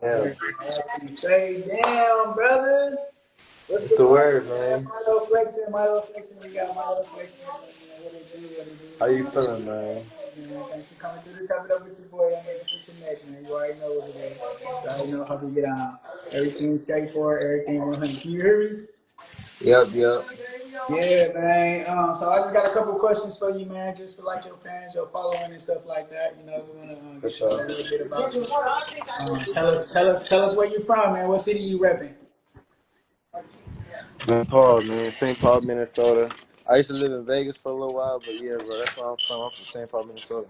Yeah, Happy say down, brother. What's what's the the word, word, man? man? Milo flexing, Milo flexing. We got Milo flexing. Man. What it do, what it do. How you feeling, man? Man, thanks for coming through to Chop It Up with your boy. I'm making the connect, man. You already know what it is. You already know how we get on. Everything straightforward, everything 100. Can you hear me? Yep, yep. Yeah, man. So I just got a couple questions for you, man, just for like your fans, your following and stuff like that. You know, we want to For get to know sure. a little bit about you. Tell us where you from, man. What city you repping? St. Paul, man. St. Paul, Minnesota. I used to live in Vegas for a little while, but yeah, bro, that's where I'm from. I'm from St. Paul, Minnesota.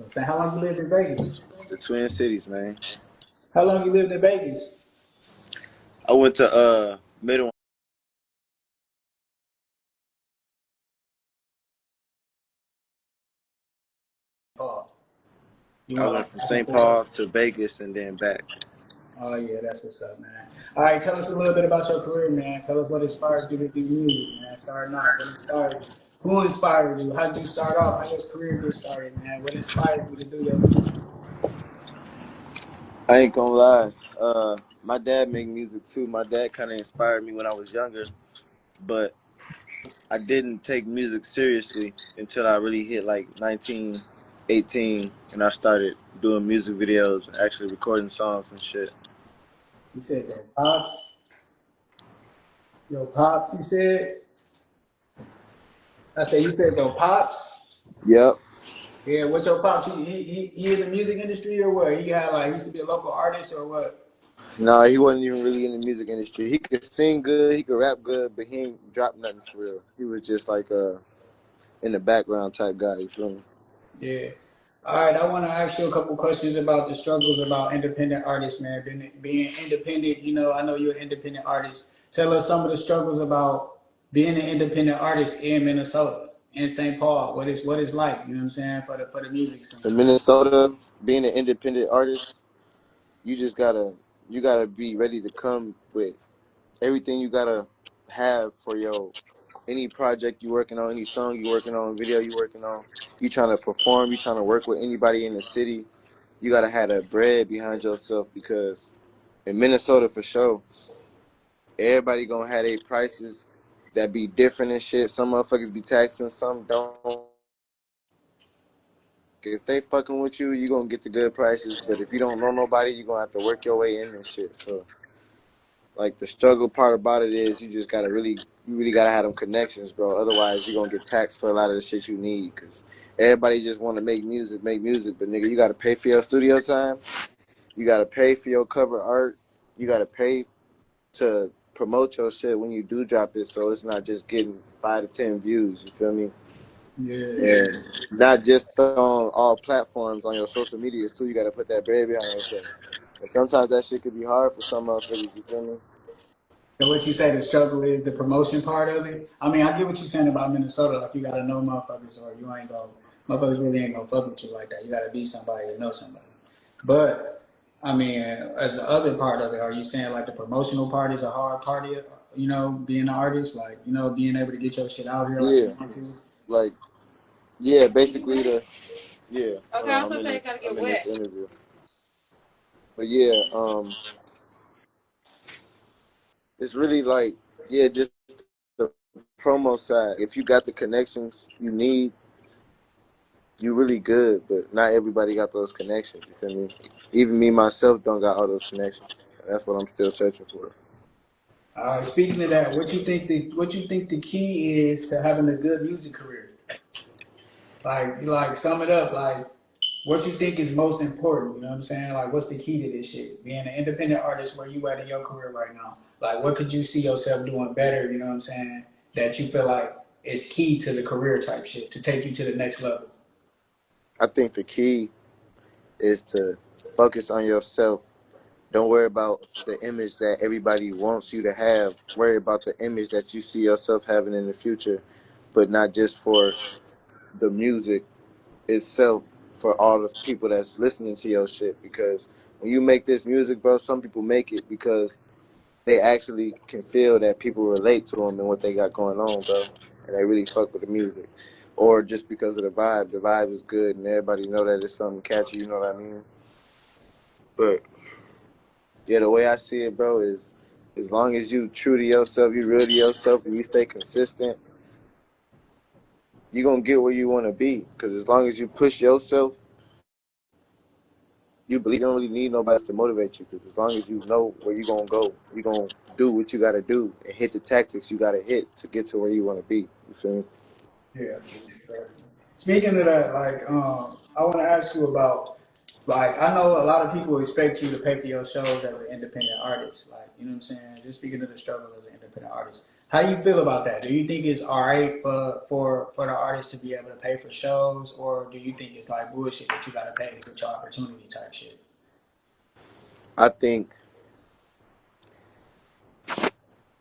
So how long you lived in Vegas? The Twin Cities, man. How long you lived in Vegas? I went to middle. Paul. You I went went like from back and St. forth. Paul to Vegas and then back. Oh yeah, that's what's up, man. All right, tell us a little bit about your career, man. Tell us what inspired you to do music, man. Starting off, what inspired you? Who inspired you? How did you start off? How your career get started, man? What inspired you to do your music? I ain't gonna lie. My dad make music too. My dad kind of inspired me when I was younger, but I didn't take music seriously until I really hit like 19, 18, and I started doing music videos and actually recording songs and shit. You said your pops. Your pops. You said. I said you said your pops. Yep. Yeah, what's your pops? He in the music industry or what? He had like he used to be a local artist or what? No, he wasn't even really in the music industry. He could sing good, he could rap good, but he ain't drop nothing for real. He was just like in the background type guy. You feel me? Yeah. All right, I want to ask you a couple questions about the struggles about independent artists, man. Being independent, you know, I know you're an independent artist. Tell us some of the struggles about being an independent artist in Minnesota, in St. Paul. What is like, you know what I'm saying, for the music scene. In Minnesota, being an independent artist, you just gotta be ready to come with everything you gotta have for your any project you working on, any song you working on, video you working on. You trying to perform, you trying to work with anybody in the city. You gotta have that bread behind yourself because in Minnesota for sure, everybody gonna have their prices that be different and shit. Some motherfuckers be taxing, some don't. If they fucking with you, you gonna get the good prices. But if you don't know nobody, you gonna have to work your way in and shit. So like the struggle part about it is you just gotta you really gotta have them connections, bro. Otherwise, you're gonna get taxed for a lot of the shit you need. Cause everybody just want to make music, but nigga, you gotta pay for your studio time. You gotta pay for your cover art. You gotta pay to promote your shit when you do drop it, so it's not just getting 5 to 10 views. You feel me? Yeah. And not just on all platforms on your social medias too. You gotta put that bread behind yourself. And sometimes that shit could be hard for some motherfuckers. You feel me? So what you say the struggle is the promotion part of it? I mean, I get what you're saying about Minnesota. Like you gotta know motherfuckers, or you ain't gonna motherfuckers really ain't gonna fuck with you like that. You gotta be somebody to know somebody. But I mean, as the other part of it, are you saying like the promotional part is a hard part of it? You know, being an artist, like you know, being able to get your shit out here like you Yeah, want to. like yeah, basically the yeah. Hold on, I'm in this interview. But yeah, it's really like yeah, just the promo side. If you got the connections you need, you really good. But not everybody got those connections. You feel me? Even me myself don't got all those connections. That's what I'm still searching for. Speaking of that, what you think the key is to having a good music career? Like sum it up. Like what you think is most important, you know what I'm saying? Like, what's the key to this shit? Being an independent artist, where you at in your career right now? Like, what could you see yourself doing better, you know what I'm saying? That you feel like is key to the career type shit to take you to the next level. I think the key is to focus on yourself. Don't worry about the image that everybody wants you to have. Worry about the image that you see yourself having in the future, but not just for the music itself, for all the people that's listening to your shit. Because when you make this music, bro, some people make it because they actually can feel that people relate to them and what they got going on, bro, and they really fuck with the music. Or just because of the vibe. The vibe is good and everybody know that it's something catchy, you know what I mean? But Yeah, the way I see it, bro, is as long as you true to yourself, you real to yourself, and you stay consistent, you gonna get where you want to be. Because as long as you push yourself, you believe you don't really need nobody else to motivate you. Because as long as you know where you gonna go, you gonna do what you gotta do and hit the tactics you gotta hit to get to where you want to be. You feel me? Yeah, definitely. Speaking of that, like, I want to ask you about, like, I know a lot of people expect you to pay for your shows as an independent artist. Like, you know what I'm saying? Just speaking of the struggle as an independent artist, how you feel about that? Do you think it's all right for the artist to be able to pay for shows, or do you think it's like bullshit that you got to pay to get your opportunity type shit? I think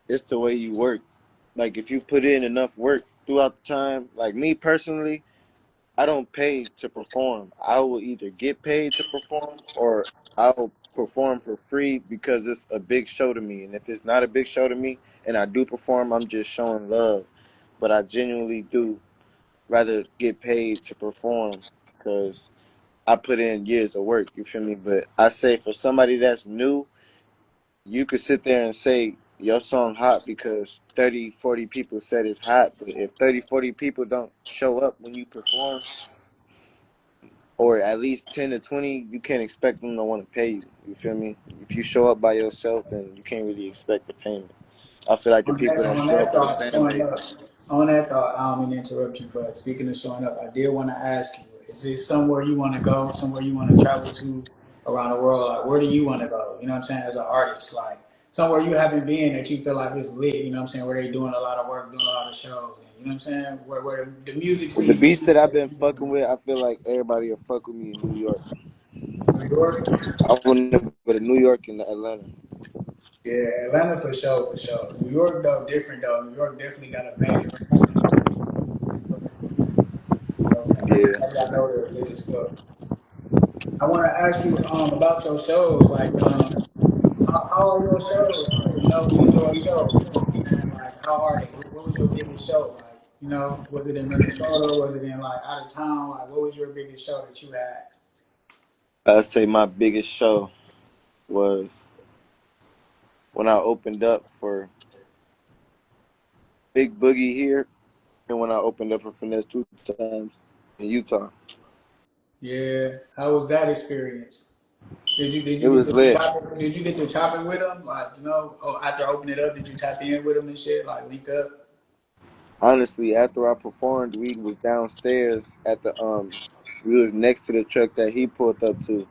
it's the way you work. Like if you put in enough work throughout the time, like me personally, I don't pay to perform. I will either get paid to perform or I'll perform for free because it's a big show to me. And if it's not a big show to me and I do perform, I'm just showing love. But I genuinely do rather get paid to perform because I put in years of work. You feel me? But I say for somebody that's new, you could sit there and say your song hot because 30, 40 people said it's hot. But if 30, 40 people don't show up when you perform, or at least 10 to 20, you can't expect them to want to pay you. You feel me? If you show up by yourself, then you can't really expect the payment. I feel like the people that On show up that for the thought, fan showing base, up. On that thought, I don't mean to interrupt you, but speaking of showing up, I did want to ask you: is it somewhere you want to go? Somewhere you want to travel to around the world? Like, where do you want to go? You know what I'm saying? As an artist, like somewhere you haven't been that you feel like is lit. You know what I'm saying? Where they doing a lot of work, doing a lot of shows. And, you know what I'm saying? Where the music with the scene. beats that I've been fucking with, I feel like everybody will fuck with me in New York. New York. I want to go to New York and Atlanta. Yeah, Atlanta for sure, for sure. New York though, different though. New York definitely got a major. Yeah. I know they're lit as fuck. I want to ask you about your shows. Like, how are your shows? Like, you know, when you do a show, you know what I'm saying? Like, how are they? What was your biggest show? Like, you know, was it in Minnesota? Was it in like out of town? Like, what was your biggest show that you had? I'd say my biggest show was when I opened up for Big Boogie here and when I opened up for Finesse two times in Utah. Yeah, how was that experience? Did It you get was to lit. did you get to chopping with them? Like, you know, oh, after opening it up, did you tap in with them and shit? Like, link up? Honestly, after I performed, we was downstairs at the we was next to the truck that he pulled up to,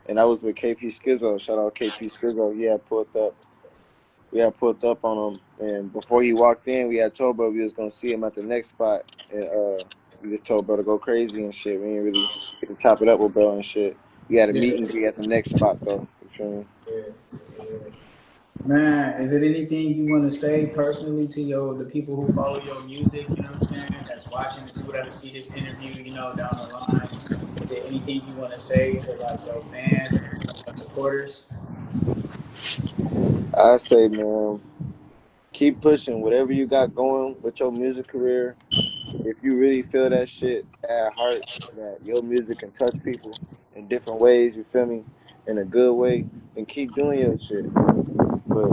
and I was with KP Skizzo. Shout out KP Skizzo. He had pulled up. We had pulled up on him, and before he walked in, we had told bro we was gonna see him at the next spot, and we just told bro to go crazy and shit. We didn't really get to chop it up with bro and shit. We had a Yeah, meet and greet at the next spot though. You feel me? yeah, yeah. Man, is it anything you want to say personally to the people who follow your music? You know what I'm saying? That's watching the people that see this interview. You know, down the line. Is there anything you want to say to like your fans and your supporters? I say, man, keep pushing whatever you got going with your music career. If you really feel that shit at heart, that your music can touch people in different ways, you feel me, in a good way, then keep doing your shit. But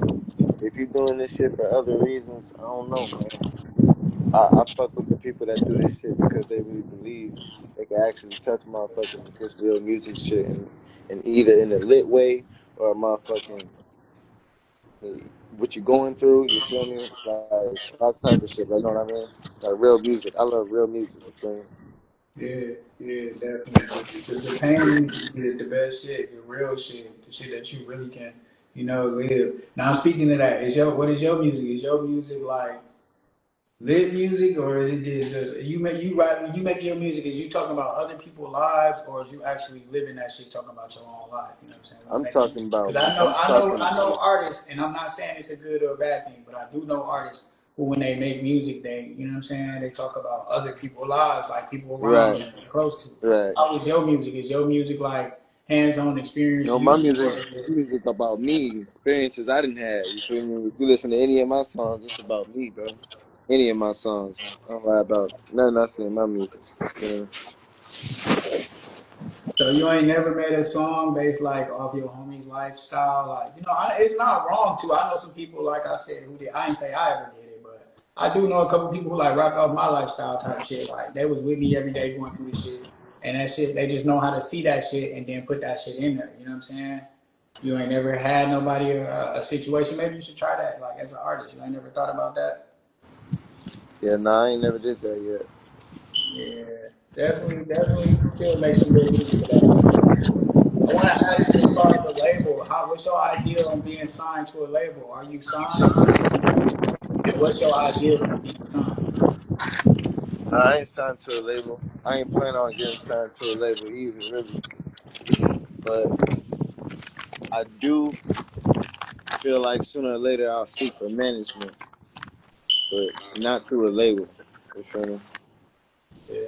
if you're doing this shit for other reasons, I don't know, man. I fuck with the people that do this shit because they really believe they can actually touch motherfuckers with this real music shit, and either in a lit way or a motherfucking what you're going through. You feel me? Like all type of shit. Like, you know what I mean? Like real music. I love real music. You feel me? Yeah, yeah, definitely. The pain music is the best shit, the real shit, the shit that you really can, you know, live. Now speaking of that, is your what is your music? Is your music like lit music, or is it just you write you make your music? Is you talking about other people's lives, or is you actually living that shit, talking about your own life? You know what I'm saying? When you I'm make talking music, about. because I'm talking. I know artists, and I'm not saying it's a good or a bad thing, but I do know artists who, when they make music, they you know what I'm saying, they talk about other people's lives, like people around Right. them, close to. Right. How is your music? Is your music like hands-on experience No, you, my or music is it? music about me, experiences I didn't have. You feel me? If you listen to any of my songs, it's about me, bro. Any of my songs, I don't lie about nothing I say in my music. You know? So you ain't never made a song based like off your homie's lifestyle, like it's not wrong to. I know some people, like I said, who did. I ain't say I ever did it, but I do know a couple people who like rock off my lifestyle type shit. Like they was with me every day going through the shit, and that shit they just know how to see that shit and then put that shit in there. You know what I'm saying? You ain't never had nobody a situation. Maybe you should try that. Like as an artist, you ain't never thought about that. Yeah, nah, I ain't never did that yet. Yeah, definitely. Still make some good music with that shit. I want to ask you as far as the label. What's your idea on being signed to a label? Are you signed? And what's your ideas on being signed? Nah, I ain't signed to a label. I ain't planning on getting signed to a label either, really. But I do feel like sooner or later I'll seek for management, but not through a label. You feel me? Yeah,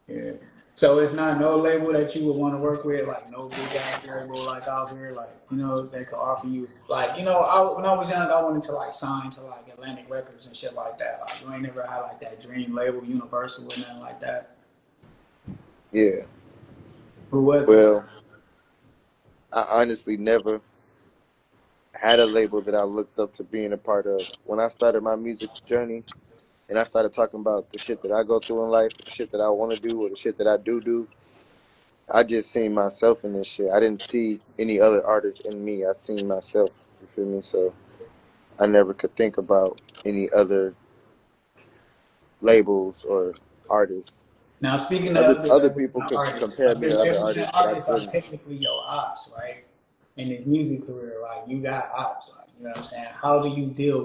yeah. So it's not no label that you would want to work with, like no big ass label like out here, like that could offer you, like when I was young, I wanted to like sign to like Atlantic Records and shit like that. Like you ain't never had like that dream label, Universal, or nothing like that. Yeah. Who was it? Well, I honestly never had a label that I looked up to being a part of. When I started my music journey and I started talking about the shit that I go through in life, the shit that I want to do, or the shit that I do, I just seen myself in this shit. I didn't see any other artists in me. I seen myself. You feel me? So I never could think about any other labels or artists. Now, speaking of Other other other labels people and could artists, compare me other to other labels and artists, but I artists are couldn't. technically your ops, right? In this music career, like you got ops, like you know what I'm saying. How do you deal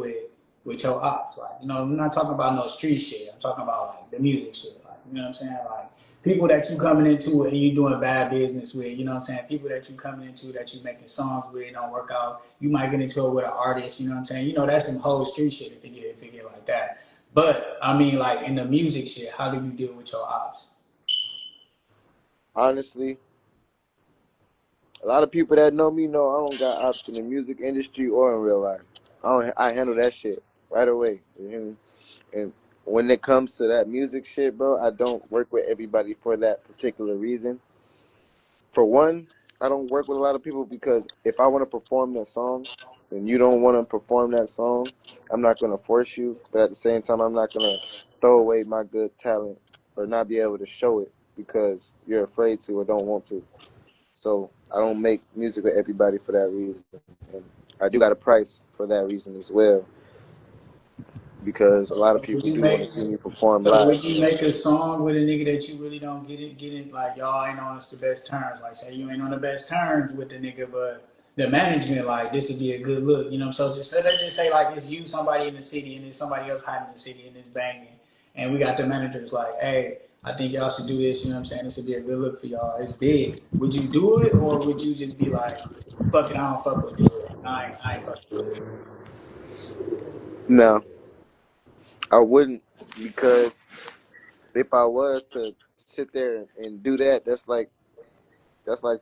with your ops? Like I'm not talking about no street shit. I'm talking about like the music shit, like you know what I'm saying. Like people that you coming into and you doing bad business with, you know what I'm saying. People that you coming into that you making songs with don't work out. You might get into it with an artist, you know what I'm saying. That's some whole street shit if it get like that. But I mean, like in the music shit, how do you deal with your ops? Honestly, a lot of people that know me know I don't got ops in the music industry or in real life. I handle that shit right away. You hear me? And when it comes to that music shit, bro, I don't work with everybody for that particular reason. For one, I don't work with a lot of people because if I want to perform that song and you don't want to perform that song, I'm not going to force you. But at the same time, I'm not going to throw away my good talent or not be able to show it because you're afraid to or don't want to. So I don't make music with everybody for that reason. And I do got a price for that reason as well because a lot of So would people you do want make to see me perform so live. would you make a song with a nigga that you really don't get it like y'all ain't on the best terms? Like say you ain't on the best terms with the nigga, but the management like this would be a good look, So let's just say like it's you, somebody in the city, and then somebody else hiding in the city and it's banging, and we got the managers like, hey, I think y'all should do this. You know what I'm saying? This would be a good look for y'all. It's big. Would you do it, or would you just be like, fuck it, I don't fuck with this shit. I ain't fucking with it. No, I wouldn't because if I was to sit there and do that, that's like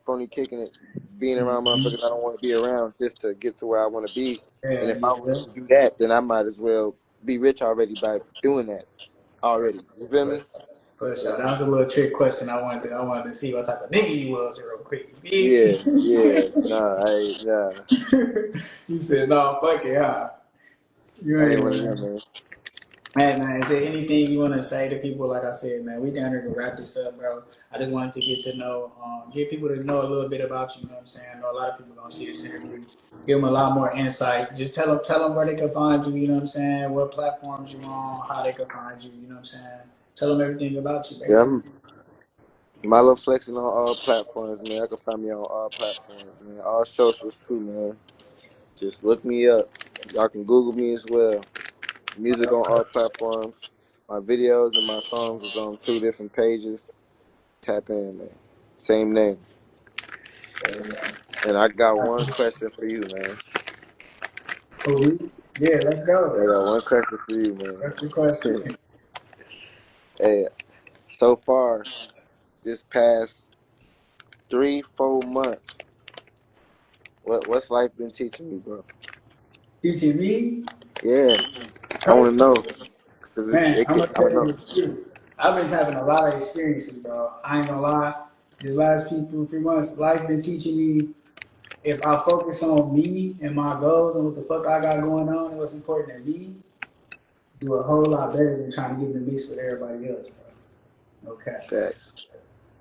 phony kicking it, being around Mhm. motherfuckers I don't want to be around just to get to where I want to be. And Yeah, if I was yeah. to do that, then I might as well be rich already by doing that already. You feel me? For So sure. That was a little trick question. I wanted to see what type of nigga you was real quick. yeah, You yeah, nah, you said, no, fuck it, huh? You I ain't ain't one of man. them, man. Hey man, is there anything you want to say to people? Like I said, man, we down here to wrap this up, bro. I just wanted to get people to know a little bit about you. You know what I'm saying? I know a lot of people gonna see this interview. Give them a lot more insight. Just tell them where they can find you. You know what I'm saying? What platforms you on? How they can find you. You know what I'm saying? Tell them everything about you, Yeah, basically. I'm Milo flexing on all platforms, man. I can find me on all platforms, man. All socials too, man. Just look me up. Y'all can Google me as well. Music on all platforms. My videos and my songs is on two different pages. Tap in, man. Same name. And I got one question for you, man. Oh, yeah, let's go. I got one question for you, That's the man. question. Hey, so far, this past 3, 4 months, what's life been teaching you, bro? Teaching me, Yeah, I want to know, cause man, it I'm could. gonna I don't tell know. you the truth. I've been having a lot of experiences, bro. I ain't gonna lie. These last people 3 months, life been teaching me if I focus on me and my goals and what the fuck I got going on and what's important to me, do a whole lot better than trying to get in the mix with everybody else, bro. Okay. Facts.